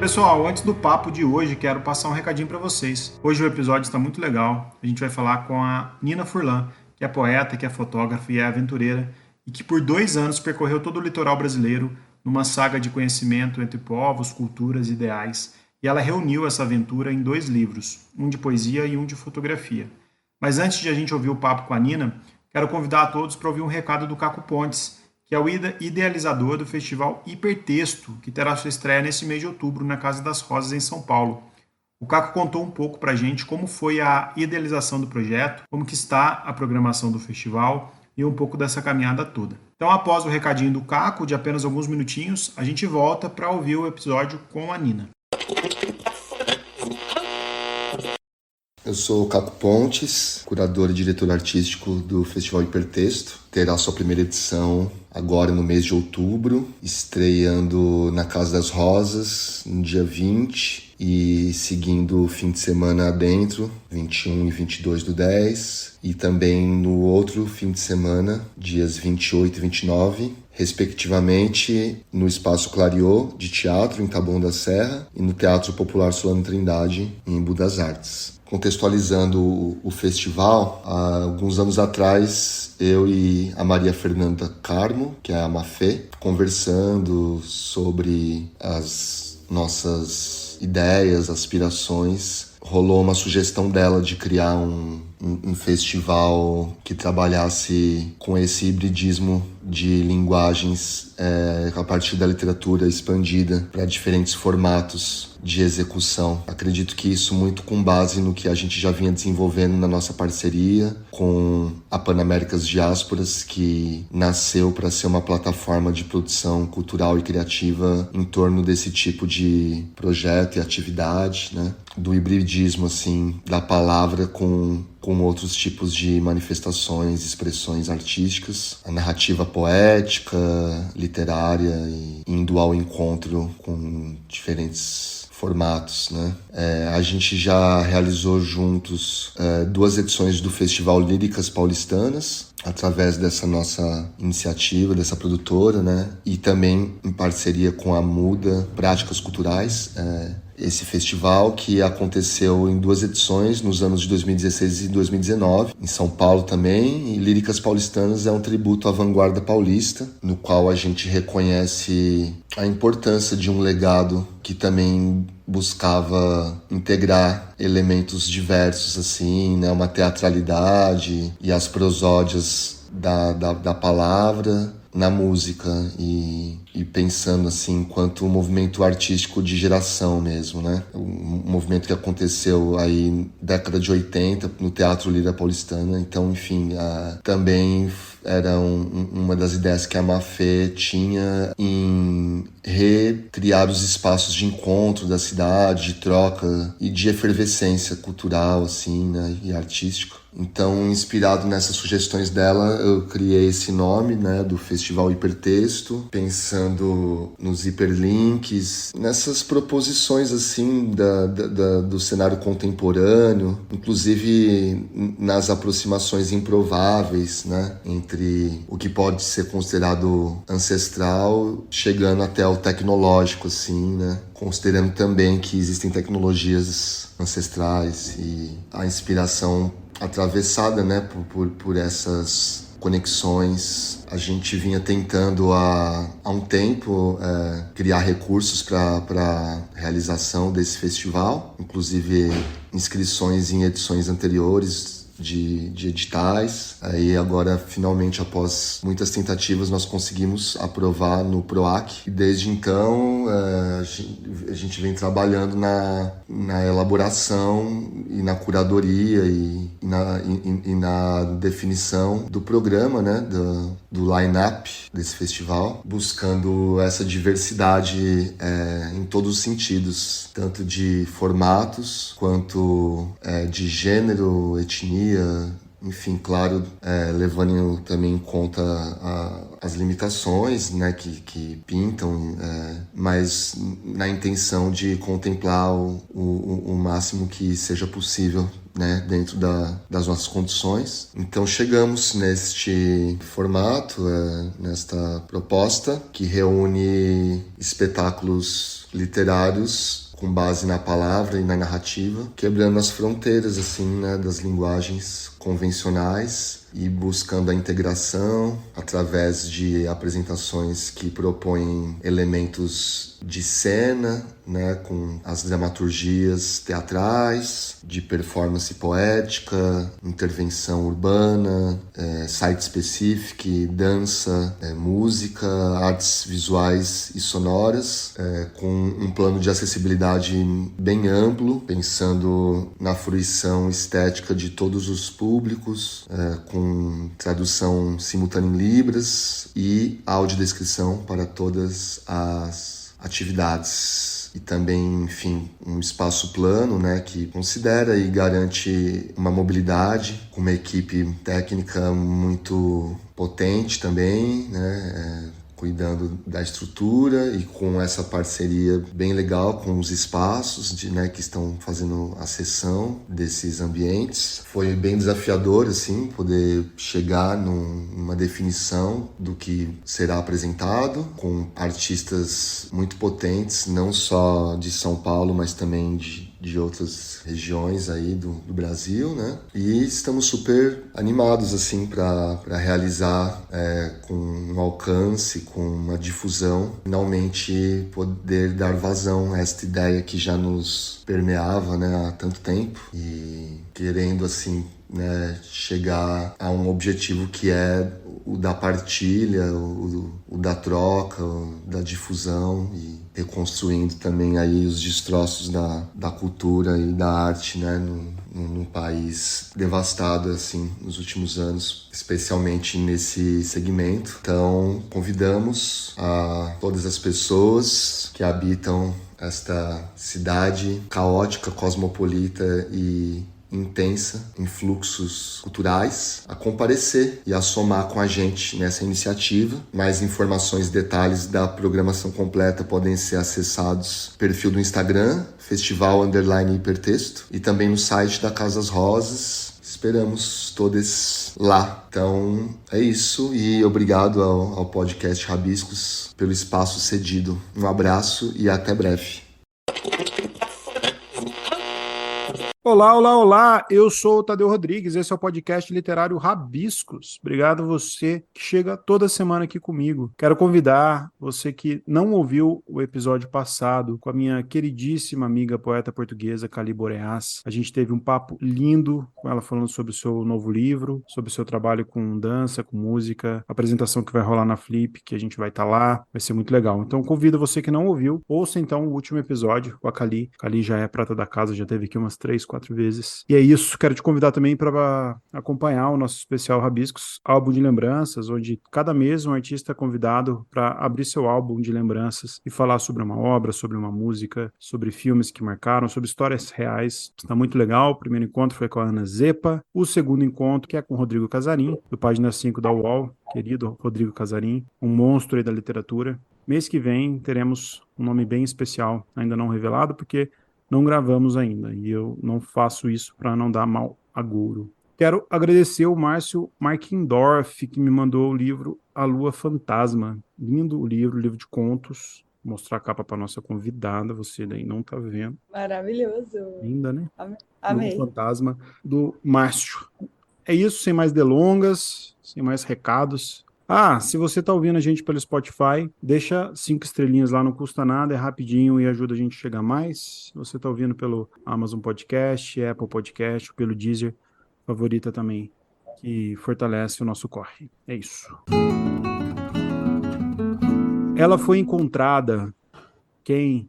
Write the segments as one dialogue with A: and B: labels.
A: Pessoal, antes do papo de hoje, quero passar um recadinho para vocês. Hoje o episódio está muito legal. A gente vai falar com a Nina Furlan, que é poeta, que é fotógrafa e é aventureira, e que por 2 anos percorreu todo o litoral brasileiro numa saga de conhecimento entre povos, culturas e ideais. E ela reuniu essa aventura em 2 livros, um de poesia e um de fotografia. Mas antes de a gente ouvir o papo com a Nina, quero convidar a todos para ouvir um recado do Caco Pontes, que é o idealizador do festival Hipertexto, que terá sua estreia nesse mês de outubro na Casa das Rosas, em São Paulo. O Caco contou um pouco para a gente como foi a idealização do projeto, como que está a programação do festival e um pouco dessa caminhada toda. Então, após o recadinho do Caco, de apenas alguns minutinhos, a gente volta para ouvir o episódio com a Nina.
B: Eu sou o Caco Pontes, curador e diretor artístico do Festival Hipertexto. Terá sua primeira edição agora no mês de outubro, estreando na Casa das Rosas, no dia 20, e seguindo o fim de semana adentro, 21 e 22 do 10, e também no outro fim de semana, dias 28 e 29, respectivamente no Espaço Clariô de Teatro, em Taboão da Serra, e no Teatro Popular Solano Trindade, em Embu das Artes. Contextualizando o festival, há alguns anos atrás, eu e a Maria Fernanda Carmo, que é a Mafê, conversando sobre as nossas ideias, aspirações, rolou uma sugestão dela de criar um festival que trabalhasse com esse hibridismo de linguagens a partir da literatura expandida para diferentes formatos de execução. Acredito que isso muito com base no que a gente já vinha desenvolvendo na nossa parceria com a Panaméricas Diásporas, que nasceu para ser uma plataforma de produção cultural e criativa em torno desse tipo de projeto e atividade, né? Do hibridismo, assim, da palavra com outros tipos de manifestações, expressões artísticas, a narrativa poética, literária e indo ao encontro com diferentes formatos, né? A gente já realizou juntos 2 edições do Festival Líricas Paulistanas, através dessa nossa iniciativa, dessa produtora, né? E também em parceria com a Muda Práticas Culturais, esse festival que aconteceu em 2 edições, nos anos de 2016 e 2019, em São Paulo também, e Líricas Paulistanas é um tributo à vanguarda paulista, no qual a gente reconhece a importância de um legado que também buscava integrar elementos diversos, assim, né? Uma teatralidade e as prosódias da palavra na música e pensando assim enquanto um movimento artístico de geração mesmo, né? Um movimento que aconteceu aí década de 80 no Teatro Lira Paulistana. Então, enfim, também era uma das ideias que a Mafê tinha em recriar os espaços de encontro da cidade, de troca e de efervescência cultural, assim, né, e artístico. Então, inspirado nessas sugestões dela, eu criei esse nome, né, do Festival Hipertexto, pensando nos hiperlinks, nessas proposições, assim, do cenário contemporâneo, inclusive nas aproximações improváveis, né, entre o que pode ser considerado ancestral, chegando até o tecnológico, assim, né, considerando também que existem tecnologias ancestrais e a inspiração atravessada, né, por essas conexões. A gente vinha tentando há um tempo criar recursos para realização desse festival, inclusive inscrições em edições anteriores de editais. Aí agora, finalmente, após muitas tentativas, nós conseguimos aprovar no PROAC. E desde então, a gente vem trabalhando na elaboração e na curadoria e na definição do programa, né, do line-up desse festival, buscando essa diversidade em todos os sentidos, tanto de formatos quanto de gênero, etnia, enfim, claro, levando também em conta as limitações, né, que pintam, mas na intenção de contemplar o máximo que seja possível, né, dentro das nossas condições. Então chegamos neste formato, nesta proposta que reúne espetáculos literários com base na palavra e na narrativa, quebrando as fronteiras assim, né, das linguagens convencionais e buscando a integração através de apresentações que propõem elementos de cena, né, com as dramaturgias teatrais, de performance poética, intervenção urbana, site specific, dança, música, artes visuais e sonoras, com um plano de acessibilidade bem amplo, pensando na fruição estética de todos os públicos, com tradução simultânea em Libras e audiodescrição para todas as atividades. E também, enfim, um espaço plano, né, que considera e garante uma mobilidade, com uma equipe técnica muito potente também, né, cuidando da estrutura e com essa parceria bem legal com os espaços né, que estão fazendo a sessão desses ambientes. Foi bem desafiador, assim, poder chegar numa definição do que será apresentado, com artistas muito potentes, não só de São Paulo, mas também de outras regiões aí do Brasil, né? E estamos super animados, assim, para realizar com um alcance, com uma difusão, finalmente poder dar vazão a esta ideia que já nos permeava, né, há tanto tempo e querendo, assim, né, chegar a um objetivo que é o da partilha, o da troca, da difusão e reconstruindo também aí os destroços da cultura e da arte, né, num país devastado, assim, nos últimos anos, especialmente nesse segmento. Então, convidamos a todas as pessoas que habitam esta cidade caótica, cosmopolita e intensa em fluxos culturais, a comparecer e a somar com a gente nessa iniciativa. Mais informações e detalhes da programação completa podem ser acessados no perfil do Instagram, Festival_Hipertexto, e também no site da Casas Rosas. Esperamos todos lá. Então é isso e obrigado ao podcast Rabiscos pelo espaço cedido. Um abraço e até breve.
A: Olá, olá, olá! Eu sou o Tadeu Rodrigues, esse é o podcast literário Rabiscos. Obrigado a você que chega toda semana aqui comigo. Quero convidar você que não ouviu o episódio passado com a minha queridíssima amiga poeta portuguesa Cali Boreas. A gente teve um papo lindo com ela falando sobre o seu novo livro, sobre o seu trabalho com dança, com música, a apresentação que vai rolar na Flip, que a gente vai estar lá, vai ser muito legal. Então convido você que não ouviu, ouça então o último episódio com a Cali. Cali já é prata da casa, já teve aqui umas 3, 4 vezes. E é isso, quero te convidar também para acompanhar o nosso especial Rabiscos, álbum de lembranças, onde cada mês um artista é convidado para abrir seu álbum de lembranças e falar sobre uma obra, sobre uma música, sobre filmes que marcaram, sobre histórias reais. Está muito legal. O primeiro encontro foi com a Ana Zepa, o segundo encontro que é com o Rodrigo Casarim, do Página 5 da UOL, querido Rodrigo Casarim, um monstro aí da literatura. Mês que vem teremos um nome bem especial, ainda não revelado, porque não gravamos ainda, e eu não faço isso para não dar mau agouro. Quero agradecer o Márcio Markendorf, que me mandou o livro A Lua Fantasma. Lindo o livro de contos. Vou mostrar a capa para nossa convidada, você daí não tá vendo.
C: Maravilhoso.
A: Linda, né?
C: Amei.
A: Lua Fantasma, do Márcio. É isso, sem mais delongas, sem mais recados. Se você está ouvindo a gente pelo Spotify, deixa 5 estrelinhas lá, não custa nada, é rapidinho e ajuda a gente a chegar mais. Se você está ouvindo pelo Amazon Podcast, Apple Podcast, pelo Deezer, favorita também, que fortalece o nosso corre. É isso. Ela foi encontrada, quem?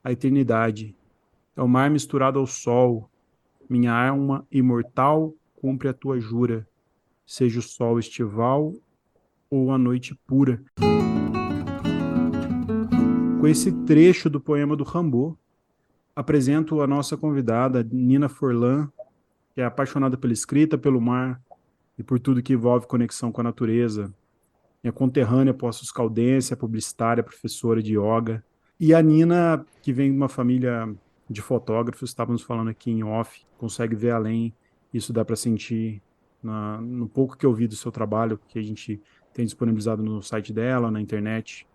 A: A eternidade. É o mar misturado ao sol. Minha alma imortal cumpre a tua jura. Seja o sol estival ou a noite pura. Com esse trecho do poema do Rimbaud, apresento a nossa convidada, Nina Furlan, que é apaixonada pela escrita, pelo mar e por tudo que envolve conexão com a natureza. Minha conterrânea Poços Caldense, é publicitária, professora de yoga. E a Nina, que vem de uma família de fotógrafos, estávamos falando aqui em off, consegue ver além. Isso dá para sentir no pouco que eu vi do seu trabalho, que a gente tem disponibilizado no site dela, na internet.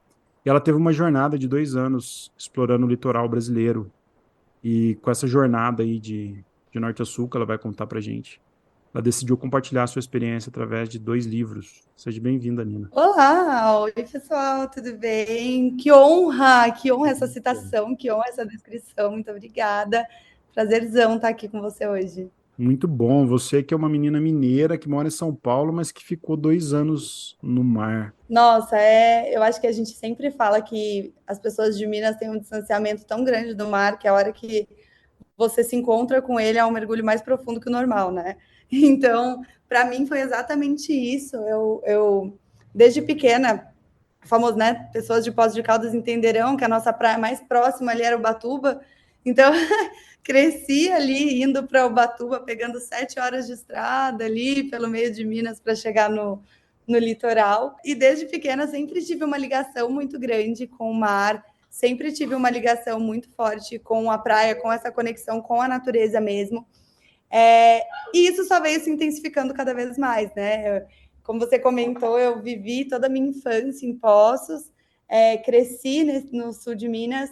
A: E ela teve uma jornada de 2 anos explorando o litoral brasileiro. E com essa jornada aí de norte a sul, que ela vai contar para gente, ela decidiu compartilhar a sua experiência através de 2 livros. Seja bem-vinda, Nina.
C: Olá, oi pessoal, tudo bem? Que honra essa citação, que honra essa descrição, muito obrigada. Prazerzão estar aqui com você hoje.
A: Muito bom. Você que é uma menina mineira que mora em São Paulo, mas que ficou 2 anos no mar.
C: Nossa, eu acho que a gente sempre fala que as pessoas de Minas têm um distanciamento tão grande do mar que a hora que você se encontra com ele é um mergulho mais profundo que o normal, né? Então, para mim foi exatamente isso. Eu desde pequena, famoso, né? Pessoas de Poços de Caldas entenderão que a nossa praia mais próxima ali era Ubatuba. Então, cresci ali indo para Ubatuba, pegando 7 horas de estrada ali pelo meio de Minas para chegar no litoral. E desde pequena sempre tive uma ligação muito grande com o mar, sempre tive uma ligação muito forte com a praia, com essa conexão com a natureza mesmo. E isso só veio se intensificando cada vez mais, né? Como você comentou, eu vivi toda a minha infância em Poços, cresci no sul de Minas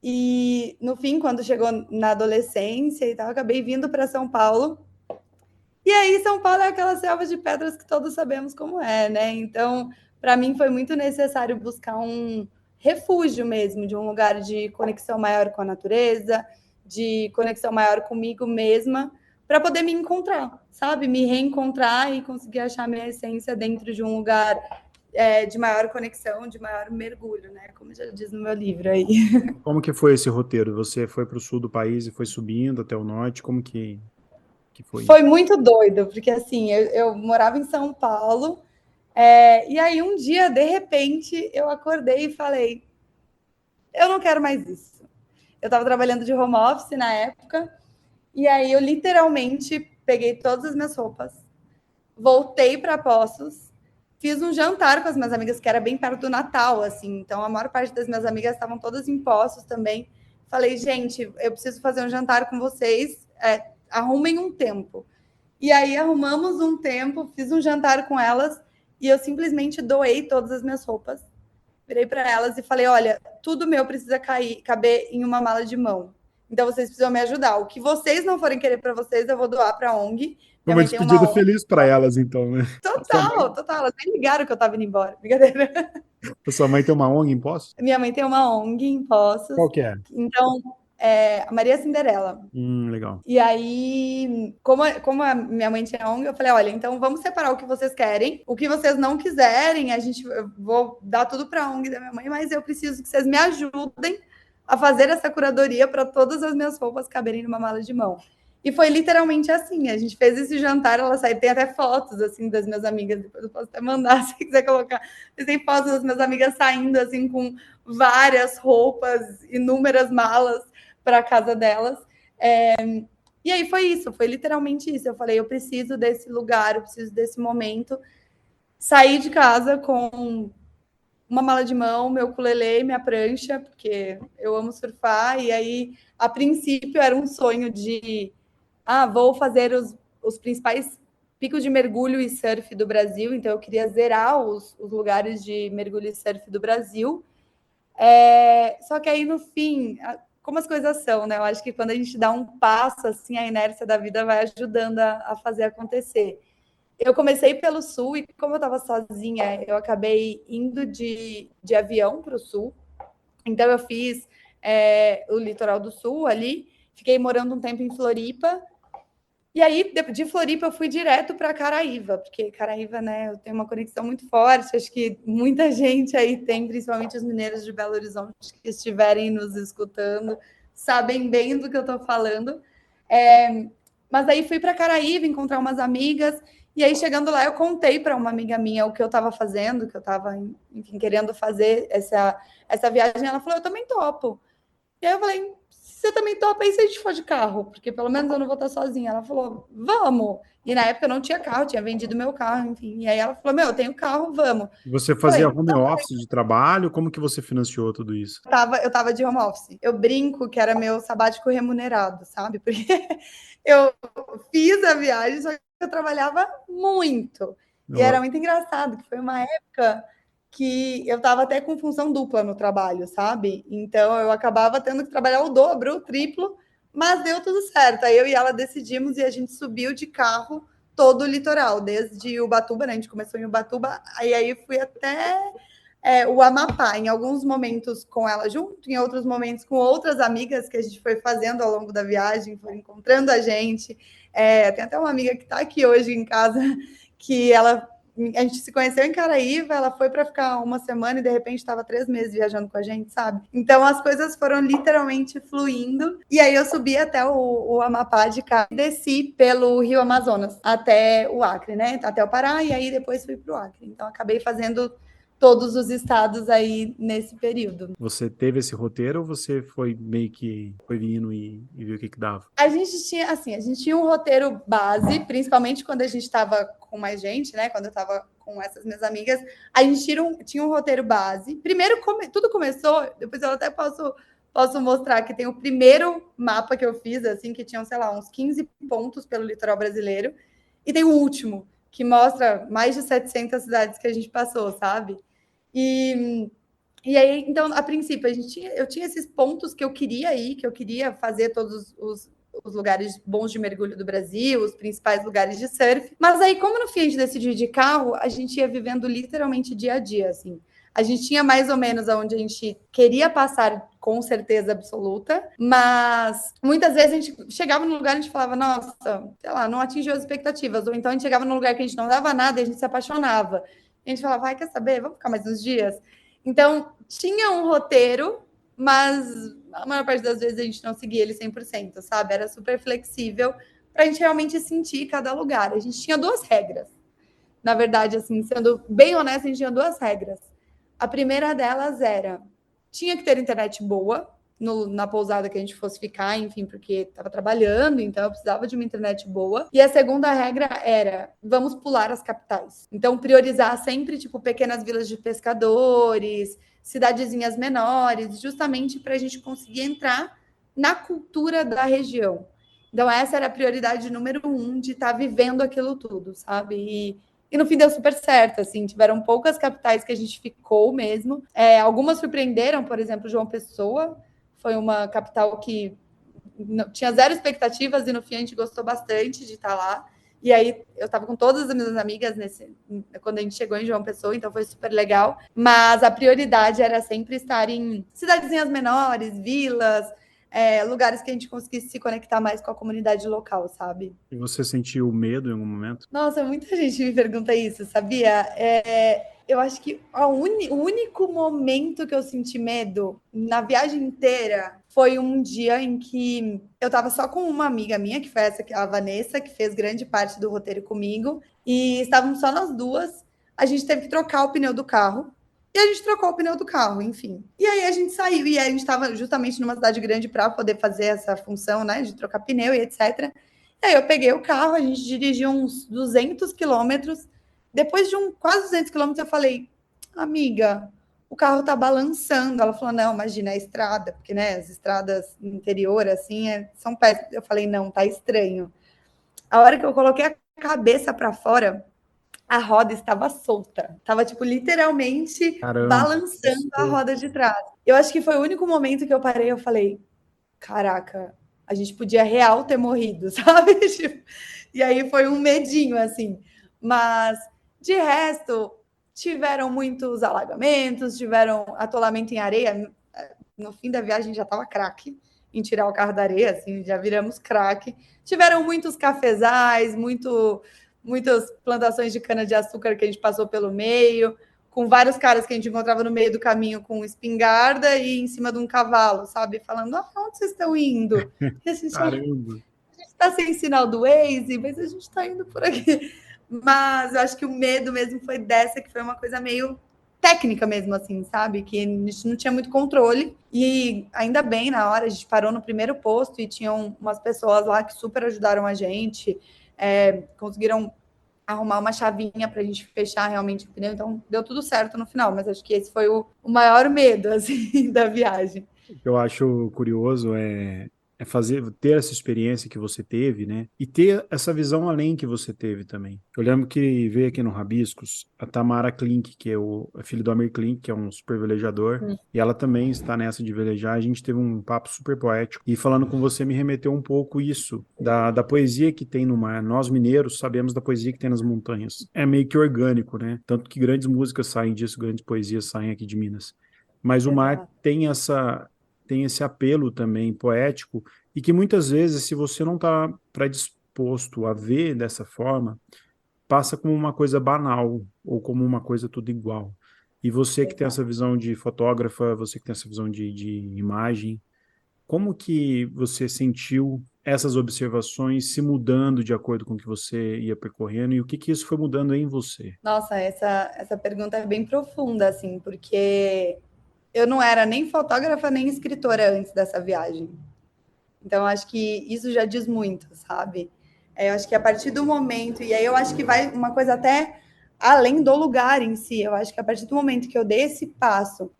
C: e, no fim, quando chegou na adolescência e tal, acabei vindo para São Paulo. E aí, São Paulo é aquela selva de pedras que todos sabemos como é, né? Então, para mim, foi muito necessário buscar um refúgio mesmo, de um lugar de conexão maior com a natureza, de conexão maior comigo mesma, para poder me encontrar, sabe? Me reencontrar e conseguir achar minha essência dentro de um lugar de maior conexão, de maior mergulho, né? Como já diz no meu livro aí.
A: Como que foi esse roteiro? Você foi para o sul do país e foi subindo até o norte? Como que foi
C: Foi
A: isso?
C: muito doido, porque assim, eu morava em São Paulo, e aí um dia, de repente, eu acordei e falei, eu não quero mais isso. Eu estava trabalhando de home office na época, e aí eu literalmente peguei todas as minhas roupas, voltei para Poços, fiz um jantar com as minhas amigas, que era bem perto do Natal, assim, então a maior parte das minhas amigas estavam todas em Poços também. Falei, gente, eu preciso fazer um jantar com vocês, arrumem um tempo. E aí arrumamos um tempo, fiz um jantar com elas e eu simplesmente doei todas as minhas roupas. Virei para elas e falei: olha, tudo meu precisa caber em uma mala de mão. Então vocês precisam me ajudar. O que vocês não forem querer para vocês, eu vou doar para a ONG.
A: Foi
C: Minha
A: uma
C: mãe tem uma
A: despedida
C: ONG.
A: feliz para elas, então, né? Sua mãe,
C: Total, total. Elas nem ligaram que eu estava indo embora. Brincadeira.
A: sua mãe tem uma ONG em Poços?
C: Minha mãe tem uma ONG em Poços.
A: Qual que é?
C: Então, a Maria Cinderela.
A: Legal.
C: E aí, como a minha mãe tinha ONG, eu falei, olha, então vamos separar o que vocês querem. O que vocês não quiserem, eu vou dar tudo para a ONG da minha mãe, mas eu preciso que vocês me ajudem a fazer essa curadoria para todas as minhas roupas caberem numa mala de mão. E foi literalmente assim, a gente fez esse jantar, ela saiu, tem até fotos, assim, das minhas amigas, depois eu posso até mandar, se quiser colocar. Tem fotos das minhas amigas saindo, assim, com várias roupas, inúmeras malas para a casa delas. E aí foi isso, foi literalmente isso. Eu falei, eu preciso desse lugar, eu preciso desse momento. Saí de casa com uma mala de mão, meu ukulele, minha prancha, porque eu amo surfar. E aí, a princípio, era um sonho de vou fazer os principais picos de mergulho e surf do Brasil. Então, eu queria zerar os lugares de mergulho e surf do Brasil. Só que aí, no fim, como as coisas são, né? Eu acho que quando a gente dá um passo, assim, a inércia da vida vai ajudando a fazer acontecer. Eu comecei pelo sul e, como eu estava sozinha, eu acabei indo de avião para o sul. Então, eu fiz o litoral do sul ali, fiquei morando um tempo em Floripa. E aí, de Floripa, eu fui direto para Caraíva, porque Caraíva, né, eu tenho uma conexão muito forte, acho que muita gente aí tem, principalmente os mineiros de Belo Horizonte que estiverem nos escutando, sabem bem do que eu estou falando. Mas aí fui para Caraíva encontrar umas amigas, e aí chegando lá eu contei para uma amiga minha o que eu estava fazendo, que eu estava, enfim, querendo fazer essa viagem, ela falou, eu também topo. E aí eu falei, você também topa aí se a gente for de carro? Porque pelo menos eu não vou estar sozinha. Ela falou, vamos. E na época eu não tinha carro, tinha vendido meu carro, enfim. E aí ela falou, meu, eu tenho carro, vamos.
A: Você fazia
C: Falei,
A: home office de trabalho? Como que você financiou tudo isso?
C: eu tava de home office. Eu brinco que era meu sabático remunerado, sabe? Porque eu fiz a viagem, só que eu trabalhava muito. E era muito engraçado, que foi uma época que eu estava até com função dupla no trabalho, sabe? Então eu acabava tendo que trabalhar o dobro, o triplo, mas deu tudo certo. Aí eu e ela decidimos e a gente subiu de carro todo o litoral, desde Ubatuba, né? A gente começou em Ubatuba, aí fui até o Amapá, em alguns momentos com ela junto, em outros momentos com outras amigas que a gente foi fazendo ao longo da viagem, foi encontrando a gente. Tem até uma amiga que está aqui hoje em casa, que a gente se conheceu em Caraíva, ela foi para ficar uma semana e de repente estava 3 meses viajando com a gente, sabe? Então as coisas foram literalmente fluindo. E aí eu subi até o Amapá de carro e desci pelo Rio Amazonas até o Acre, né? Até o Pará, e aí depois fui para o Acre. Então acabei fazendo todos os estados aí nesse período.
A: Você teve esse roteiro ou você foi meio que foi vindo e viu o que que dava?
C: A gente tinha um roteiro base, principalmente quando a gente estava com mais gente, né? Quando eu estava com essas minhas amigas, a gente tinha um roteiro base. Primeiro, tudo começou, depois eu até posso mostrar que tem o primeiro mapa que eu fiz, assim, que tinham, sei lá, uns 15 pontos pelo litoral brasileiro, e tem o último, que mostra mais de 700 cidades que a gente passou, sabe? E aí, então, a princípio, eu tinha esses pontos que eu queria ir, que eu queria fazer todos os lugares bons de mergulho do Brasil, os principais lugares de surf. Mas aí, como no fim a gente decidiu ir de carro, a gente ia vivendo literalmente dia a dia, assim. A gente tinha mais ou menos aonde a gente queria passar com certeza absoluta, mas muitas vezes a gente chegava no lugar e a gente falava, nossa, sei lá, não atingiu as expectativas, ou então a gente chegava num lugar que a gente não dava nada e a gente se apaixonava. A gente falava, vai, quer saber? Vamos ficar mais uns dias? Então, tinha um roteiro, mas a maior parte das vezes a gente não seguia ele 100%, sabe? Era super flexível para a gente realmente sentir cada lugar. A gente tinha 2 regras. Na verdade, assim, sendo bem honesta, a gente tinha 2 regras. A primeira delas era, tinha que ter internet boa na pousada que a gente fosse ficar, enfim, porque estava trabalhando, então eu precisava de uma internet boa. E a segunda regra era, vamos pular as capitais. Então, priorizar sempre, tipo, pequenas vilas de pescadores, cidadezinhas menores, justamente para a gente conseguir entrar na cultura da região. Então, essa era a prioridade número 1 de estar vivendo aquilo tudo, sabe? E no fim deu super certo, assim, tiveram poucas capitais que a gente ficou mesmo. Algumas surpreenderam, por exemplo, João Pessoa, foi uma capital que tinha zero expectativas e no fim a gente gostou bastante de estar lá. E aí eu estava com todas as minhas amigas quando a gente chegou em João Pessoa, então foi super legal. Mas a prioridade era sempre estar em cidadezinhas menores, vilas, lugares que a gente conseguisse se conectar mais com a comunidade local, sabe?
A: E você sentiu medo em algum momento?
C: Nossa, muita gente me pergunta isso, sabia? Eu acho que o único momento que eu senti medo na viagem inteira foi um dia em que eu estava só com uma amiga minha, que foi a Vanessa, que fez grande parte do roteiro comigo, e estávamos só nós duas. A gente teve que trocar o pneu do carro. E a gente trocou o pneu do carro, enfim. E aí a gente saiu, e aí a gente estava justamente numa cidade grande para poder fazer essa função, né, de trocar pneu e etc. E aí eu peguei o carro, a gente dirigiu uns 200 quilômetros. Depois de quase 200 quilômetros, eu falei, amiga, o carro tá balançando. Ela falou, não, imagina, é estrada, porque, né, as estradas no interior, assim, são péssimas. Eu falei, não, tá estranho. A hora que eu coloquei a cabeça para fora, a roda estava solta. Tava, tipo, literalmente
A: Caramba.
C: balançando a roda de trás. Eu acho que foi o único momento que eu parei, eu falei, caraca, a gente podia real ter morrido, sabe? Tipo, e aí foi um medinho, assim. Mas, de resto, tiveram muitos alagamentos, tiveram atolamento em areia. No fim da viagem já estava craque em tirar o carro da areia, assim, já viramos craque. Tiveram muitos cafezais, muitas plantações de cana-de-açúcar que a gente passou pelo meio, com vários caras que a gente encontrava no meio do caminho com espingarda e em cima de um cavalo, sabe? Falando, onde vocês estão indo? E a gente
A: Caramba.
C: está sem sinal do Waze, mas a gente está indo por aqui. Mas eu acho que o medo mesmo foi dessa, que foi uma coisa meio técnica mesmo, assim, sabe? Que a gente não tinha muito controle. E ainda bem, na hora, a gente parou no primeiro posto e tinham umas pessoas lá que super ajudaram a gente, conseguiram arrumar uma chavinha para a gente fechar realmente o pneu. Então, deu tudo certo no final. Mas acho que esse foi o maior medo, assim, da viagem.
A: O que eu acho curioso é ter essa experiência que você teve, né? E ter essa visão além que você teve também. Eu lembro que veio aqui no Rabiscos a Tamara Klink, que é a filha do Amir Klink, que é um super velejador, e ela também está nessa de velejar. A gente teve um papo super poético. E falando com você, me remeteu um pouco isso, da poesia que tem no mar. Nós, mineiros, sabemos da poesia que tem nas montanhas. É meio que orgânico, né? Tanto que grandes músicas saem disso, grandes poesias saem aqui de Minas. Mas o mar
C: Exato.
A: tem esse apelo também poético, e que muitas vezes, se você não está predisposto a ver dessa forma, passa como uma coisa banal, ou como uma coisa tudo igual. E você que tem essa visão de fotógrafa, você que tem essa visão de imagem, como que você sentiu essas observações se mudando de acordo com o que você ia percorrendo, e o que que isso foi mudando em você?
C: Nossa, essa pergunta é bem profunda, assim, porque eu não era nem fotógrafa nem escritora antes dessa viagem. Então, acho que isso já diz muito, sabe? Eu acho que a partir do momento, e aí eu acho que vai uma coisa até além do lugar em si, eu acho que a partir do momento que eu dei esse passo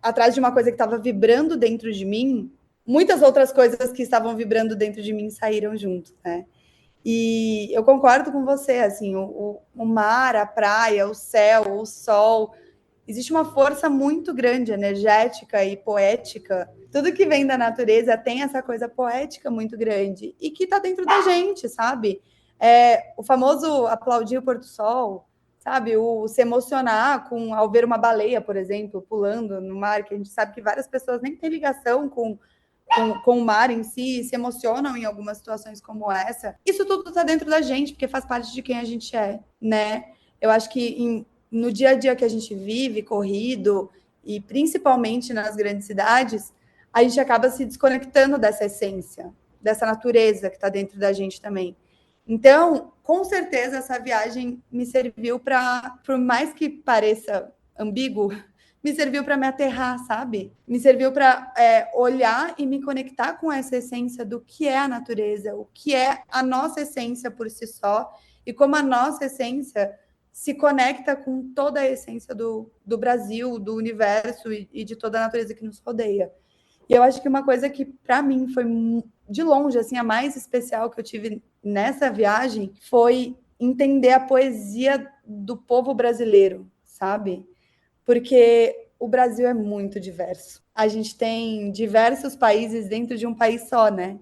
C: atrás de uma coisa que estava vibrando dentro de mim, muitas outras coisas que estavam vibrando dentro de mim saíram junto, né? E eu concordo com você, assim, o mar, a praia, o céu, o sol, existe uma força muito grande, energética e poética. Tudo que vem da natureza tem essa coisa poética muito grande e que está dentro da gente, sabe? O famoso aplaudir o pôr do sol, sabe? O se emocionar ao ver uma baleia, por exemplo, pulando no mar, que a gente sabe que várias pessoas nem têm ligação com o mar em si, se emocionam em algumas situações como essa. Isso tudo está dentro da gente, porque faz parte de quem a gente é, né? Eu acho que no dia a dia que a gente vive, corrido, e principalmente nas grandes cidades, a gente acaba se desconectando dessa essência, dessa natureza que está dentro da gente também. Então, com certeza, essa viagem me serviu para, por mais que pareça ambíguo, me serviu para me aterrar, sabe? Me serviu para olhar e me conectar com essa essência do que é a natureza, o que é a nossa essência por si só, e como a nossa essência se conecta com toda a essência do Brasil, do universo e de toda a natureza que nos rodeia. E eu acho que uma coisa que, para mim, foi de longe assim, a mais especial que eu tive nessa viagem foi entender a poesia do povo brasileiro, sabe? Porque o Brasil é muito diverso. A gente tem diversos países dentro de um país só, né?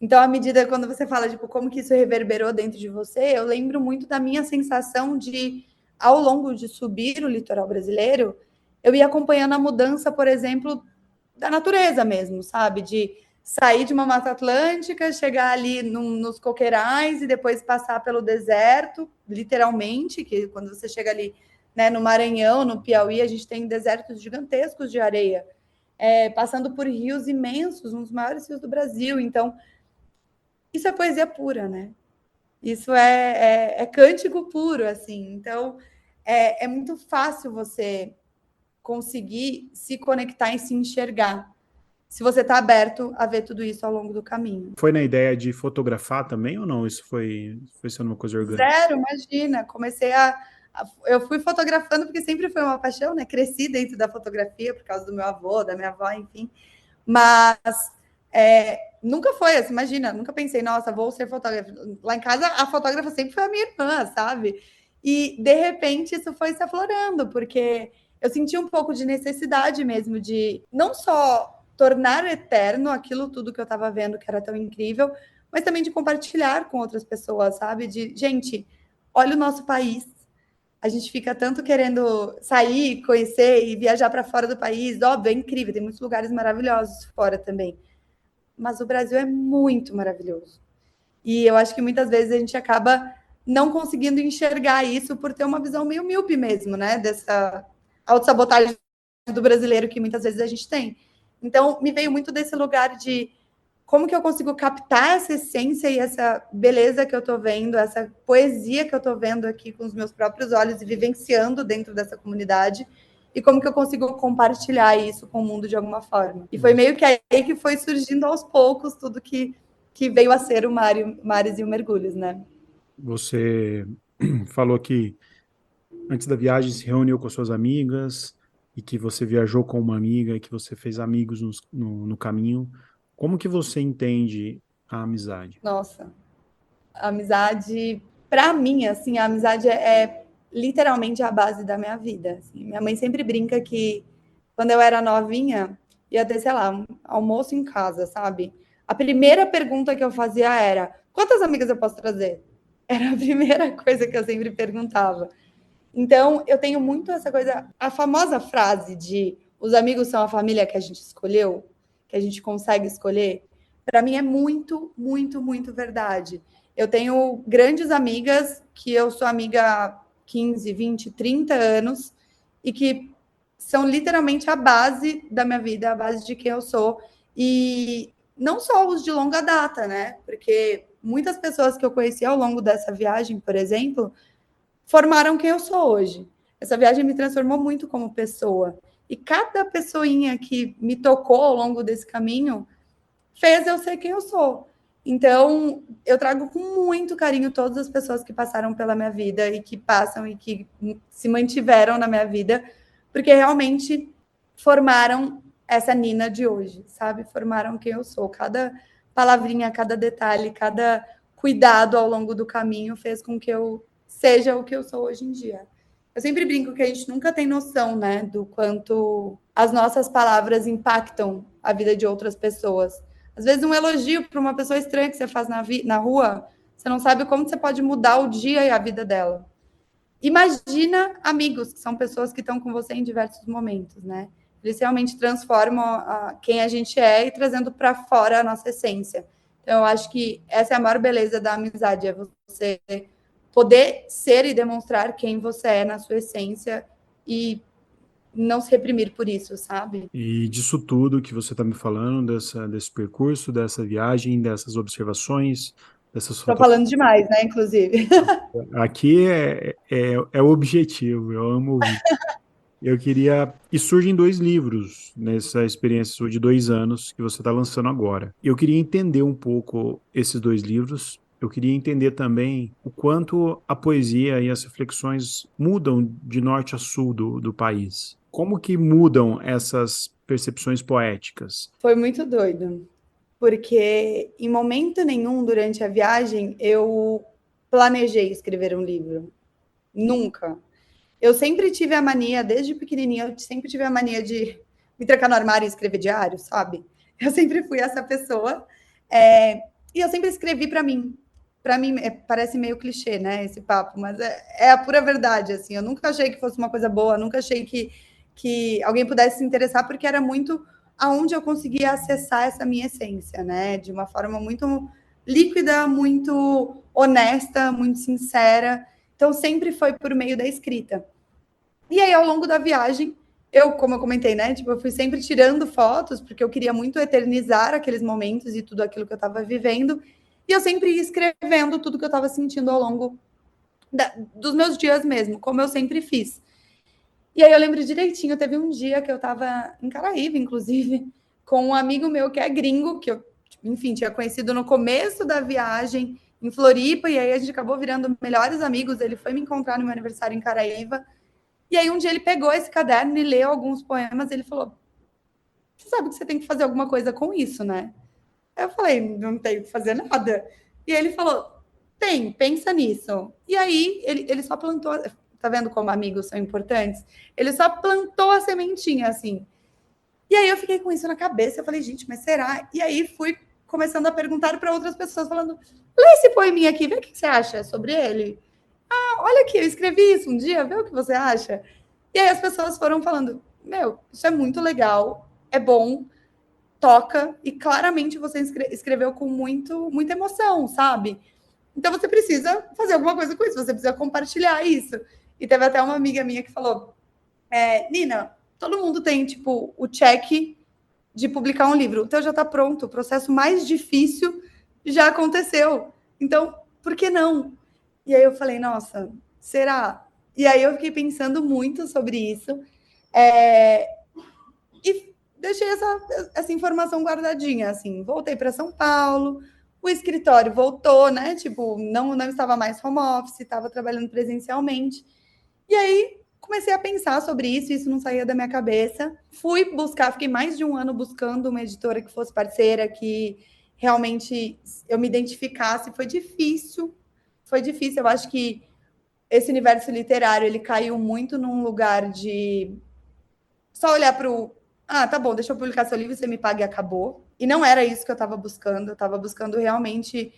C: Então, à medida quando você fala, tipo, como que isso reverberou dentro de você, eu lembro muito da minha sensação de, ao longo de subir o litoral brasileiro, eu ia acompanhando a mudança, por exemplo, da natureza mesmo, sabe? De sair de uma Mata Atlântica, chegar ali nos coqueirais e depois passar pelo deserto, literalmente, que quando você chega ali, né, no Maranhão, no Piauí, a gente tem desertos gigantescos de areia, passando por rios imensos, um dos maiores rios do Brasil. Então, isso é poesia pura, né? Isso é cântico puro, assim. Então, é muito fácil você conseguir se conectar e se enxergar, se você está aberto a ver tudo isso ao longo do caminho.
A: Foi na ideia de fotografar também ou não? Isso foi sendo uma coisa orgânica?
C: Zero, imagina. Eu fui fotografando porque sempre foi uma paixão, né? Cresci dentro da fotografia por causa do meu avô, da minha avó, enfim. Mas nunca foi assim, imagina, nunca pensei, nossa, vou ser fotógrafa. Lá em casa, a fotógrafa sempre foi a minha irmã, sabe? E, de repente, isso foi se aflorando, porque eu senti um pouco de necessidade mesmo de não só tornar eterno aquilo tudo que eu estava vendo que era tão incrível, mas também de compartilhar com outras pessoas, sabe? De, gente, olha o nosso país. A gente fica tanto querendo sair, conhecer e viajar para fora do país. Óbvio, é incrível, tem muitos lugares maravilhosos fora também. Mas o Brasil é muito maravilhoso. E eu acho que muitas vezes a gente acaba não conseguindo enxergar isso por ter uma visão meio míope mesmo, né? Dessa autossabotagem do brasileiro que muitas vezes a gente tem. Então, me veio muito desse lugar de como que eu consigo captar essa essência e essa beleza que eu estou vendo, essa poesia que eu estou vendo aqui com os meus próprios olhos e vivenciando dentro dessa comunidade, e como que eu consigo compartilhar isso com o mundo de alguma forma. E foi meio que aí que foi surgindo aos poucos tudo que veio a ser o Mares e o Mergulhos, né?
A: Você falou que antes da viagem se reuniu com suas amigas e que você viajou com uma amiga e que você fez amigos no caminho. Como que você entende a amizade?
C: Nossa, a amizade, para mim, assim, a amizade é literalmente a base da minha vida. Assim. Minha mãe sempre brinca que quando eu era novinha, ia ter, sei lá, um almoço em casa, sabe? A primeira pergunta que eu fazia era: quantas amigas eu posso trazer? Era a primeira coisa que eu sempre perguntava. Então, eu tenho muito essa coisa, a famosa frase de os amigos são a família que a gente escolheu, que a gente consegue escolher, para mim é muito, muito, muito verdade. Eu tenho grandes amigas que eu sou amiga há 15, 20, 30 anos e que são literalmente a base da minha vida, a base de quem eu sou. E não só os de longa data, né? Porque muitas pessoas que eu conheci ao longo dessa viagem, por exemplo, formaram quem eu sou hoje. Essa viagem me transformou muito como pessoa. E cada pessoinha que me tocou ao longo desse caminho fez eu ser quem eu sou. Então, eu trago com muito carinho todas as pessoas que passaram pela minha vida e que passam e que se mantiveram na minha vida, porque realmente formaram essa Nina de hoje, sabe? Formaram quem eu sou. Cada palavrinha, cada detalhe, cada cuidado ao longo do caminho fez com que eu seja o que eu sou hoje em dia. Eu sempre brinco que a gente nunca tem noção, né, do quanto as nossas palavras impactam a vida de outras pessoas. Às vezes, um elogio para uma pessoa estranha que você faz na rua, você não sabe como você pode mudar o dia e a vida dela. Imagina amigos, que são pessoas que estão com você em diversos momentos, né? Eles realmente transformam quem a gente é e trazendo para fora a nossa essência. Então, eu acho que essa é a maior beleza da amizade, é você poder ser e demonstrar quem você é na sua essência e não se reprimir por isso, sabe?
A: E disso tudo que você está me falando, desse percurso, dessa viagem, dessas observações, dessas
C: Estou
A: fotografias,
C: falando demais, né, inclusive.
A: aqui é o objetivo, eu amo ouvir. Eu queria. E surgem dois livros nessa experiência sua de 2 anos que você está lançando agora. Eu queria entender um pouco esses dois livros. Eu queria entender também o quanto a poesia e as reflexões mudam de norte a sul do país. Como que mudam essas percepções poéticas?
C: Foi muito doido, porque em momento nenhum durante a viagem eu planejei escrever um livro. Nunca. Eu sempre tive a mania, desde pequenininha, eu sempre tive a mania de me trancar no armário e escrever diário, sabe? Eu sempre fui essa pessoa. E eu sempre escrevi para mim. Para mim, parece meio clichê, né, esse papo, mas é a pura verdade, assim. Eu nunca achei que fosse uma coisa boa, nunca achei que alguém pudesse se interessar, porque era muito aonde eu conseguia acessar essa minha essência, né, de uma forma muito líquida, muito honesta, muito sincera. Então, sempre foi por meio da escrita. E aí, ao longo da viagem, como eu comentei, né? Tipo, eu fui sempre tirando fotos, porque eu queria muito eternizar aqueles momentos e tudo aquilo que eu estava vivendo. E eu sempre ia escrevendo tudo que eu estava sentindo ao longo dos meus dias mesmo, como eu sempre fiz. E aí eu lembro direitinho, teve um dia que eu estava em Caraíva, inclusive, com um amigo meu que é gringo, que eu, enfim, tinha conhecido no começo da viagem em Floripa, e aí a gente acabou virando melhores amigos. Ele foi me encontrar no meu aniversário em Caraíva. E aí um dia ele pegou esse caderno e leu alguns poemas, e ele falou: você sabe que você tem que fazer alguma coisa com isso, né? Aí eu falei: não tenho que fazer nada. E ele falou: pensa nisso. E aí ele só plantou, tá vendo como amigos são importantes? Ele só plantou a sementinha, assim. E aí eu fiquei com isso na cabeça, eu falei: gente, mas será? E aí fui começando a perguntar para outras pessoas, falando: lê esse poeminha aqui, vê o que você acha sobre ele. Olha aqui, eu escrevi isso um dia, vê o que você acha. E aí as pessoas foram falando: meu, isso é muito legal, é bom, toca, e claramente você escreveu com muita emoção, sabe? Então você precisa fazer alguma coisa com isso, você precisa compartilhar isso. E teve até uma amiga minha que falou: Nina, todo mundo tem, tipo, o check de publicar um livro. O teu já está pronto, o processo mais difícil já aconteceu. Então, por que não? E aí eu falei: nossa, será? E aí eu fiquei pensando muito sobre isso. E deixei essa informação guardadinha, assim. Voltei para São Paulo, o escritório voltou, né? Tipo, não estava mais home office, estava trabalhando presencialmente. E aí comecei a pensar sobre isso não saía da minha cabeça. Fui buscar, fiquei mais de um ano buscando uma editora que fosse parceira, que realmente eu me identificasse. Foi difícil, Eu acho que esse universo literário, ele caiu muito num lugar de só olhar para o tá bom, deixa eu publicar seu livro, você me paga e acabou. E não era isso que eu estava buscando. Eu estava buscando realmente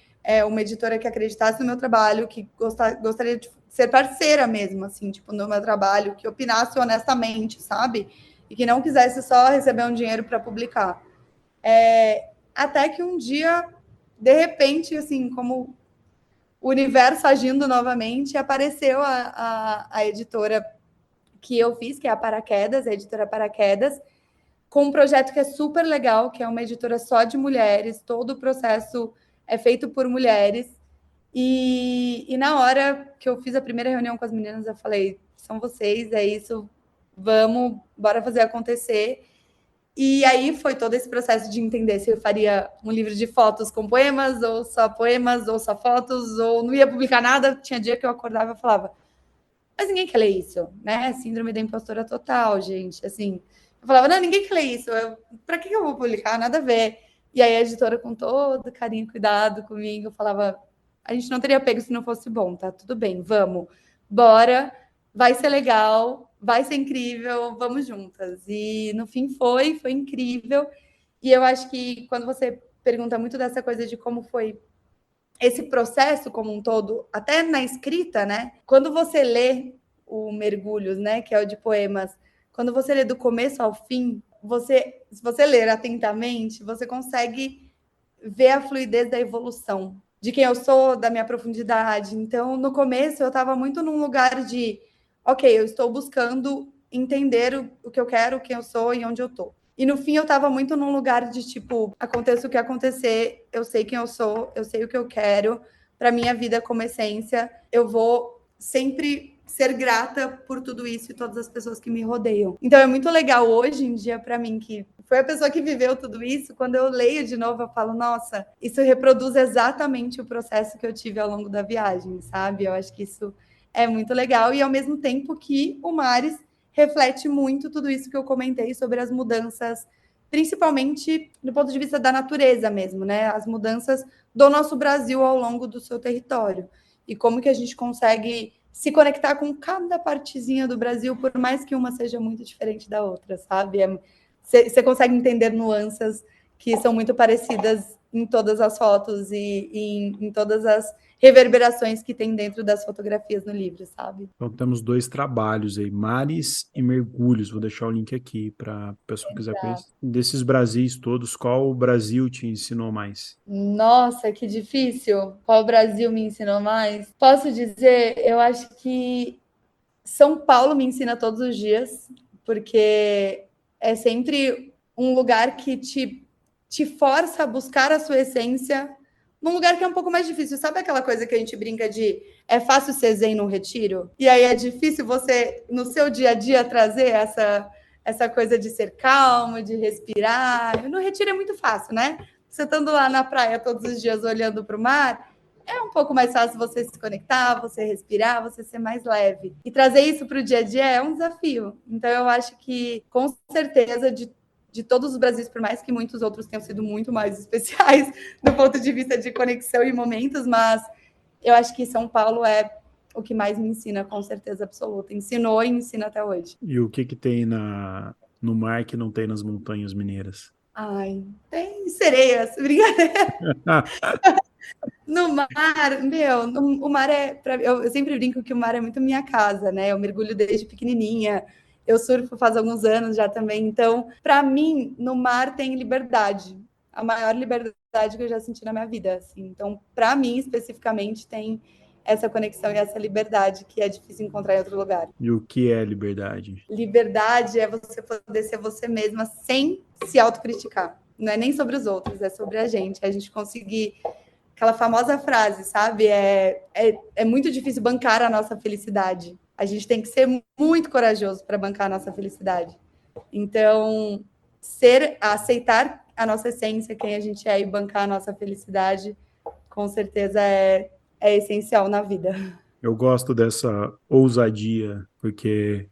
C: uma editora que acreditasse no meu trabalho, que gostaria de ser parceira mesmo, assim, tipo, no meu trabalho, que opinasse honestamente, sabe? E que não quisesse só receber um dinheiro para publicar. Até que um dia, de repente, assim, como o universo agindo novamente, apareceu a editora que eu fiz, que é a Paraquedas, a editora Paraquedas, com um projeto que é super legal, que é uma editora só de mulheres, todo o processo é feito por mulheres. E na hora que eu fiz a primeira reunião com as meninas, eu falei, são vocês, é isso, vamos, bora fazer acontecer. E aí foi todo esse processo de entender se eu faria um livro de fotos com poemas, ou só fotos, ou não ia publicar nada. Tinha dia que eu acordava e falava, mas ninguém quer ler isso, né? Síndrome da impostora total, gente. Assim, eu falava, não, ninguém quer ler isso. Para que eu vou publicar? Nada a ver. E aí a editora, com todo carinho e cuidado comigo, falava, a gente não teria pego se não fosse bom, tá? Tudo bem, vamos. Bora, vai ser legal, vai ser incrível, vamos juntas. E no fim foi incrível. E eu acho que quando você pergunta muito dessa coisa de como foi esse processo como um todo, até na escrita, né? Quando você lê o Mergulhos, né, que é o de poemas, quando você lê do começo ao fim, se você ler atentamente, você consegue ver a fluidez da evolução, de quem eu sou, da minha profundidade. Então, no começo, eu estava muito num lugar de, ok, eu estou buscando entender o que eu quero, quem eu sou e onde eu estou. E no fim eu estava muito num lugar de tipo, aconteça o que acontecer, eu sei quem eu sou, eu sei o que eu quero para minha vida como essência. Eu vou sempre ser grata por tudo isso e todas as pessoas que me rodeiam. Então é muito legal hoje em dia para mim, que foi a pessoa que viveu tudo isso, quando eu leio de novo, eu falo, nossa, isso reproduz exatamente o processo que eu tive ao longo da viagem, sabe? Eu acho que isso é muito legal, e ao mesmo tempo que o Mares reflete muito tudo isso que eu comentei sobre as mudanças, principalmente do ponto de vista da natureza mesmo, né? As mudanças do nosso Brasil ao longo do seu território. E como que a gente consegue se conectar com cada partezinha do Brasil, por mais que uma seja muito diferente da outra, sabe? Você consegue entender nuances que são muito parecidas em todas as fotos e em todas as reverberações que tem dentro das fotografias no livro, sabe?
A: Então temos dois trabalhos aí, Mares e Mergulhos. Vou deixar o link aqui para a pessoa que quiser conhecer. Desses Brasis todos, qual o Brasil te ensinou mais?
C: Nossa, que difícil. Qual Brasil me ensinou mais? Posso dizer, eu acho que São Paulo me ensina todos os dias, porque é sempre um lugar que te força a buscar a sua essência num lugar que é um pouco mais difícil. Sabe aquela coisa que a gente brinca de é fácil ser zen no retiro? E aí é difícil você, no seu dia a dia, trazer essa coisa de ser calmo, de respirar. No retiro é muito fácil, né? Você estando lá na praia todos os dias olhando para o mar, é um pouco mais fácil você se conectar, você respirar, você ser mais leve. E trazer isso para o dia a dia é um desafio. Então, eu acho que, com certeza, de todos os Brasis, por mais que muitos outros tenham sido muito mais especiais do ponto de vista de conexão e momentos, mas eu acho que São Paulo é o que mais me ensina, com certeza absoluta. Ensinou e ensina até hoje.
A: E o que tem no mar que não tem nas montanhas mineiras?
C: Ai, tem sereias, brincadeira. No mar, o mar é. Eu sempre brinco que o mar é muito minha casa, né? Eu mergulho desde pequenininha, eu surfo faz alguns anos já também. Então, para mim, no mar tem liberdade, a maior liberdade que eu já senti na minha vida. Assim. Então, para mim, especificamente, tem essa conexão e essa liberdade que é difícil encontrar em outro lugar.
A: E o que é liberdade?
C: Liberdade é você poder ser você mesma sem se autocriticar. Não é nem sobre os outros, é sobre a gente. A gente conseguir aquela famosa frase, sabe? É muito difícil bancar a nossa felicidade. A gente tem que ser muito corajoso para bancar a nossa felicidade. Então, aceitar a nossa essência, quem a gente é, e bancar a nossa felicidade, com certeza é essencial na vida.
A: Eu gosto dessa ousadia, porque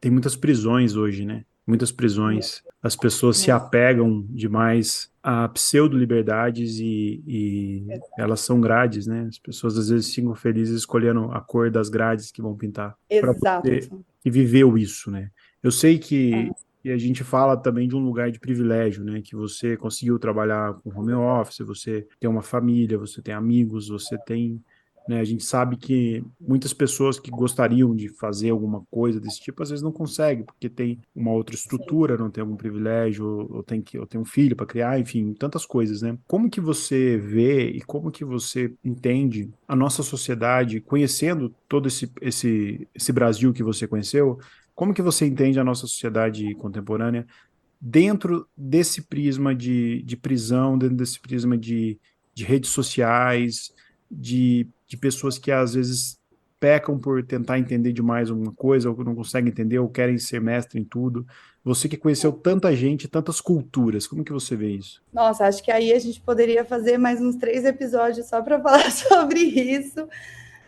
A: tem muitas prisões hoje, né? Muitas prisões. As pessoas se apegam demais a pseudo-liberdades e elas são grades, né? As pessoas às vezes ficam felizes escolhendo a cor das grades que vão pintar.
C: Exato.
A: Que viveu isso, né? Eu sei que e a gente fala também de um lugar de privilégio, né? Que você conseguiu trabalhar com home office, você tem uma família, você tem amigos, você tem, né? A gente sabe que muitas pessoas que gostariam de fazer alguma coisa desse tipo, às vezes não conseguem, porque tem uma outra estrutura, não tem algum privilégio, ou tem um filho para criar, enfim, tantas coisas, né? Como que você vê e como que você entende a nossa sociedade, conhecendo todo esse Brasil que você conheceu, como que você entende a nossa sociedade contemporânea dentro desse prisma de prisão, dentro desse prisma de redes sociais, de pessoas que às vezes pecam por tentar entender demais alguma coisa, ou não conseguem entender, ou querem ser mestre em tudo. Você que conheceu tanta gente, tantas culturas, como que você vê isso?
C: Nossa, acho que aí a gente poderia fazer mais uns 3 episódios só para falar sobre isso,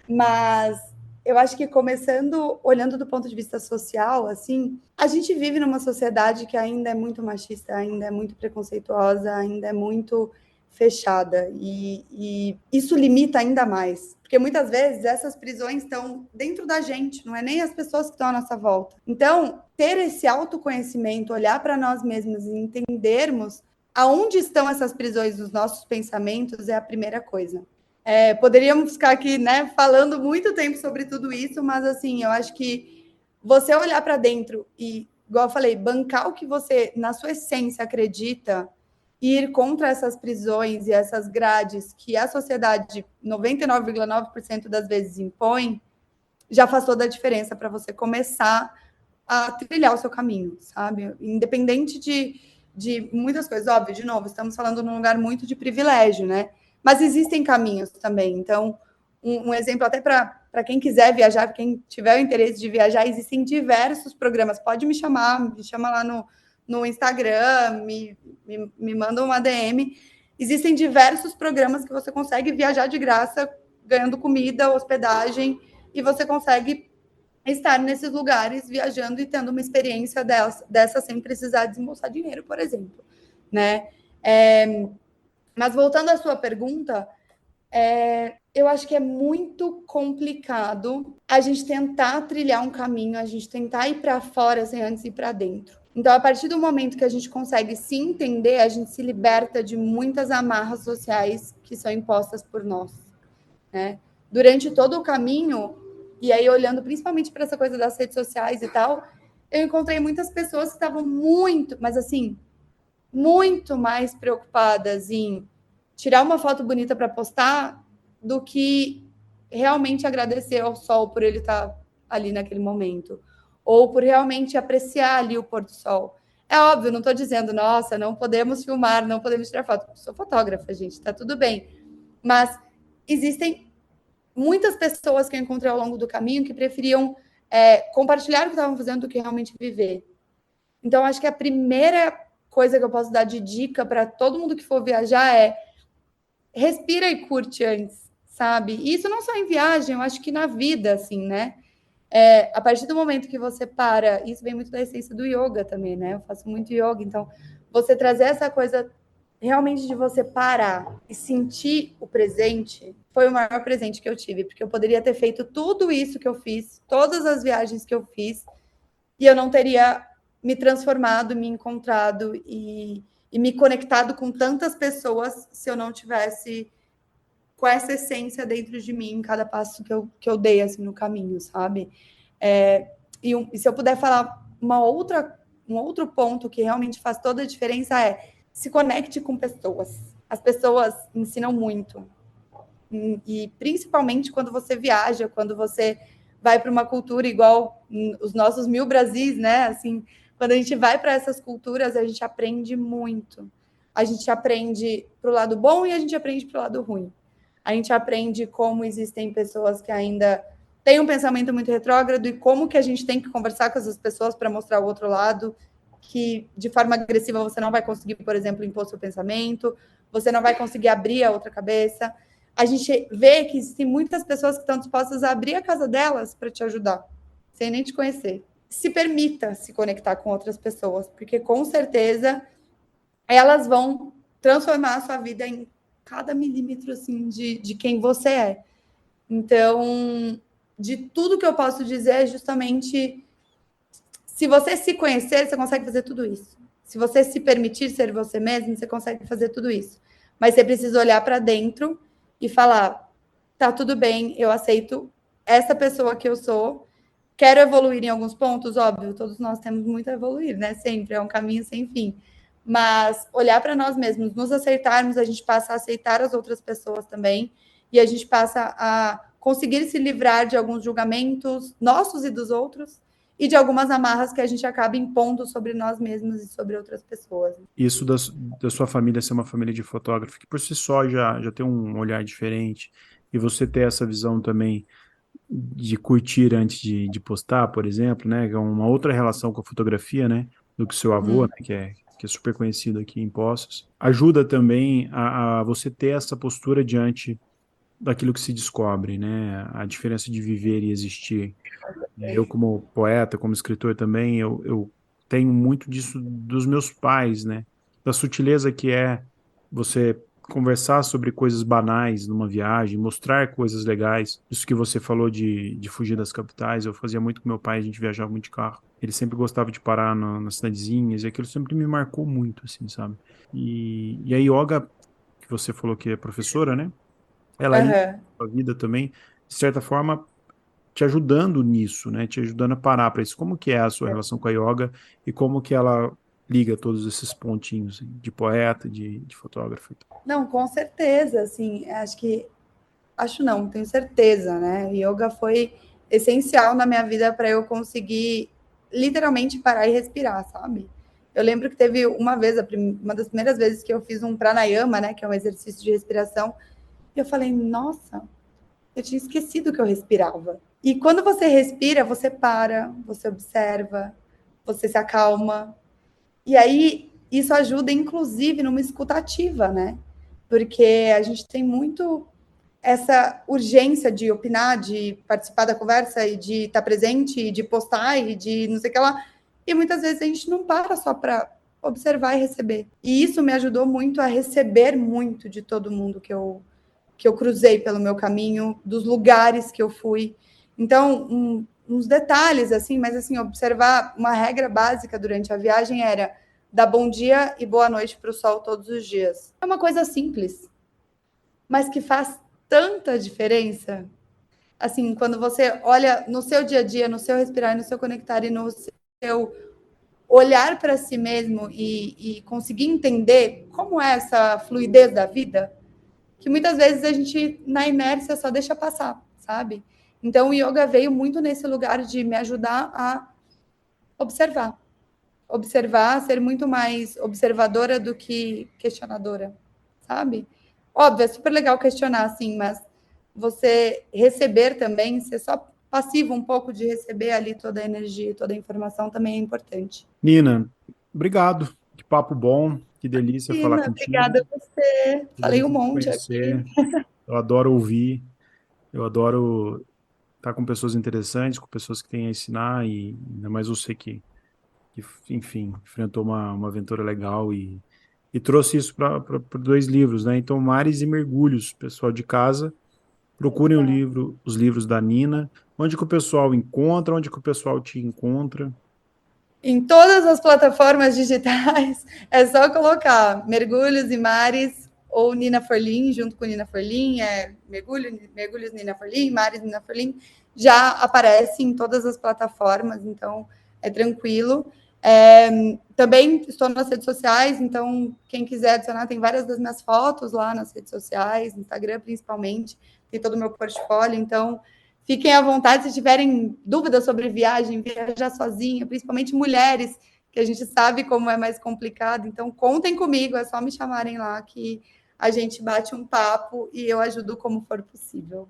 C: mas eu acho que começando, olhando do ponto de vista social, assim, a gente vive numa sociedade que ainda é muito machista, ainda é muito preconceituosa, ainda é muito fechada, e isso limita ainda mais, porque muitas vezes essas prisões estão dentro da gente, não é nem as pessoas que estão à nossa volta. Então, ter esse autoconhecimento, olhar para nós mesmos e entendermos aonde estão essas prisões dos nossos pensamentos é a primeira coisa. Poderíamos ficar aqui, né, falando muito tempo sobre tudo isso, mas assim, eu acho que você olhar para dentro e, igual eu falei, bancar o que você, na sua essência, acredita e ir contra essas prisões e essas grades que a sociedade 99,9% das vezes impõe, já faz toda a diferença para você começar a trilhar o seu caminho, sabe? Independente de muitas coisas, óbvio, de novo, estamos falando num lugar muito de privilégio, né? Mas existem caminhos também. Então, um exemplo até para quem quiser viajar, quem tiver o interesse de viajar, existem diversos programas. Pode me chama lá no Instagram, me manda uma DM. Existem diversos programas que você consegue viajar de graça, ganhando comida, hospedagem, e você consegue estar nesses lugares viajando e tendo uma experiência dessa sem precisar desembolsar dinheiro, por exemplo, né? Mas voltando à sua pergunta, eu acho que é muito complicado a gente tentar trilhar um caminho, a gente tentar ir para fora sem antes ir para dentro. Então, a partir do momento que a gente consegue se entender, a gente se liberta de muitas amarras sociais que são impostas por nós, né? Durante todo o caminho, e aí olhando principalmente para essa coisa das redes sociais e tal, eu encontrei muitas pessoas que estavam muito, mas assim, muito mais preocupadas em tirar uma foto bonita para postar do que realmente agradecer ao sol por ele estar ali naquele momento, ou por realmente apreciar ali o pôr do sol. É óbvio, não estou dizendo, nossa, não podemos filmar, não podemos tirar foto. Sou fotógrafa, gente, está tudo bem. Mas existem muitas pessoas que eu encontrei ao longo do caminho que preferiam compartilhar o que estavam fazendo do que realmente viver. Então, acho que a primeira coisa que eu posso dar de dica para todo mundo que for viajar é respira e curte antes, sabe? E isso não só em viagem, eu acho que na vida, assim, né? A partir do momento que você para, isso vem muito da essência do yoga também, né? Eu faço muito yoga, então você trazer essa coisa realmente de você parar e sentir o presente foi o maior presente que eu tive, porque eu poderia ter feito tudo isso que eu fiz, todas as viagens que eu fiz, e eu não teria me transformado, me encontrado e me conectado com tantas pessoas se eu não tivesse com essa essência dentro de mim em cada passo que eu dei assim, no caminho, sabe? E se eu puder falar um outro ponto que realmente faz toda a diferença se conecte com pessoas. As pessoas ensinam muito. E principalmente quando você viaja, quando você vai para uma cultura igual os nossos 1000 Brasis, né? Assim, quando a gente vai para essas culturas, a gente aprende muito. A gente aprende para o lado bom e a gente aprende para o lado ruim. A gente aprende como existem pessoas que ainda tem um pensamento muito retrógrado e como que a gente tem que conversar com essas pessoas para mostrar o outro lado, que de forma agressiva você não vai conseguir, por exemplo, impor seu pensamento, você não vai conseguir abrir a outra cabeça. A gente vê que existem muitas pessoas que estão dispostas a abrir a casa delas para te ajudar, sem nem te conhecer. Se permita se conectar com outras pessoas, porque com certeza elas vão transformar a sua vida em cada milímetro assim, de quem você é. Então, de tudo que eu posso dizer é justamente se você se conhecer, você consegue fazer tudo isso. Se você se permitir ser você mesmo, você consegue fazer tudo isso. Mas você precisa olhar para dentro e falar: tá tudo bem, eu aceito essa pessoa que eu sou. Quero evoluir em alguns pontos, óbvio, todos nós temos muito a evoluir, né? Sempre é um caminho sem fim. Mas olhar para nós mesmos, nos aceitarmos, a gente passa a aceitar as outras pessoas também, e a gente passa a conseguir se livrar de alguns julgamentos nossos e dos outros, e de algumas amarras que a gente acaba impondo sobre nós mesmos e sobre outras pessoas.
A: Isso da sua família ser uma família de fotógrafo, que por si só já tem um olhar diferente, e você ter essa visão também de curtir antes de postar, por exemplo, né? Que é uma outra relação com a fotografia, né? Do que seu avô, né, que é super conhecido aqui em Poços. Ajuda também a você ter essa postura diante daquilo que se descobre, né? A diferença de viver e existir. Eu, como poeta, como escritor também, eu tenho muito disso dos meus pais, né? Da sutileza que é você conversar sobre coisas banais numa viagem, mostrar coisas legais. Isso que você falou de fugir das capitais, eu fazia muito com meu pai, a gente viajava muito de carro. Ele sempre gostava de parar nas cidadezinhas, e aquilo sempre me marcou muito, assim, sabe? E a yoga, que você falou que é professora, né? Ela entra
C: Uhum.
A: na sua vida também, de certa forma, te ajudando nisso, né? Te ajudando a parar para isso. Como que é a sua relação com a yoga e como que ela liga todos esses pontinhos assim, de poeta, de fotógrafo?
C: Não, com certeza, assim, acho não, tenho certeza, né? Yoga foi essencial na minha vida para eu conseguir literalmente parar e respirar, sabe? Eu lembro que teve uma vez, uma das primeiras vezes que eu fiz um pranayama, né, que é um exercício de respiração, e eu falei, nossa, eu tinha esquecido que eu respirava. E quando você respira, você para, você observa, você se acalma. E aí isso ajuda, inclusive, numa escuta ativa, né? Porque a gente tem muito essa urgência de opinar, de participar da conversa e de estar presente, de postar e de não sei o que lá. E muitas vezes a gente não para só para observar e receber. E isso me ajudou muito a receber muito de todo mundo que eu cruzei pelo meu caminho, dos lugares que eu fui. Então, uns detalhes, assim, mas assim, observar uma regra básica durante a viagem era dar bom dia e boa noite para o sol todos os dias. É uma coisa simples, mas que faz tanta diferença. Assim, quando você olha no seu dia a dia, no seu respirar, no seu conectar e no seu olhar para si mesmo e conseguir entender como é essa fluidez da vida, que muitas vezes a gente, na inércia, só deixa passar, sabe? Então, o yoga veio muito nesse lugar de me ajudar a observar. Observar, ser muito mais observadora do que questionadora, sabe? Óbvio, é super legal questionar, assim, mas você receber também, ser só passivo um pouco de receber ali toda a energia, toda a informação também é importante.
A: Nina, obrigado. Que papo bom, que delícia falar
C: Ina,
A: contigo,
C: obrigada a você.
A: que
C: Falei um
A: delícia te
C: monte aqui.
A: conhecer. Eu adoro ouvir, eu adoro estar com pessoas interessantes, com pessoas que têm a ensinar e ainda mais você que enfim, enfrentou uma aventura legal e trouxe isso para dois livros, né? Então, Mares e Mergulhos, pessoal de casa, procurem o livro, os livros da Nina. Onde que o pessoal encontra, onde que o pessoal te encontra?
C: Em todas as plataformas digitais, é só colocar Mergulhos e Mares ou Nina Forlin, junto com Nina Forlin, Mergulhos Nina Forlin, Mares Nina Forlin, já aparece em todas as plataformas, então é tranquilo. Também estou nas redes sociais, então quem quiser adicionar, tem várias das minhas fotos lá nas redes sociais, Instagram principalmente, tem todo o meu portfólio, então fiquem à vontade se tiverem dúvidas sobre viagem, viajar sozinha, principalmente mulheres, que a gente sabe como é mais complicado. Então, contem comigo, é só me chamarem lá que a gente bate um papo e eu ajudo como for possível.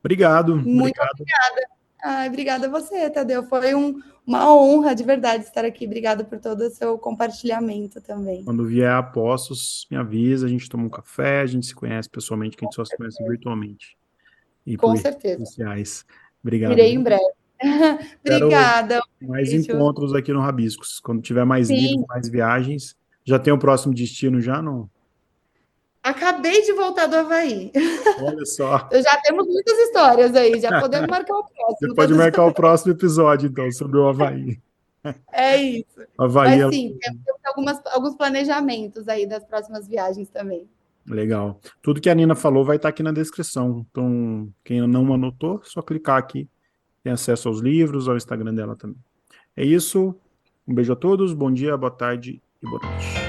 A: Obrigado,
C: Muito
A: obrigado.
C: obrigada a você, Tadeu. Foi uma honra de verdade estar aqui. Obrigada por todo o seu compartilhamento também.
A: Quando vier a Poços, me avisa, a gente toma um café, a gente se conhece pessoalmente, que a gente só se conhece virtualmente e por
C: Com
A: redes
C: certeza.
A: sociais. Obrigado,
C: Irei em
A: viu?
C: breve.
A: Espero
C: Obrigada. Um
A: mais
C: beijo.
A: encontros aqui no Rabiscos. Quando tiver mais livros,
C: Sim,
A: mais viagens. Já tem o próximo destino já, não?
C: acabei de voltar do Havaí.
A: Olha só.
C: Então já temos muitas histórias aí, já podemos marcar o
A: Você
C: próximo
A: pode
C: quando
A: marcar o próximo episódio, então, sobre o Havaí.
C: é isso.
A: Havaí
C: Mas
A: é
C: sim, temos alguns planejamentos aí das próximas viagens também.
A: legal. Tudo que a Nina falou vai estar aqui na descrição. Então, quem não anotou, só clicar aqui. Tem acesso aos livros, ao Instagram dela também. É isso. Um beijo a todos, bom dia, boa tarde e boa noite.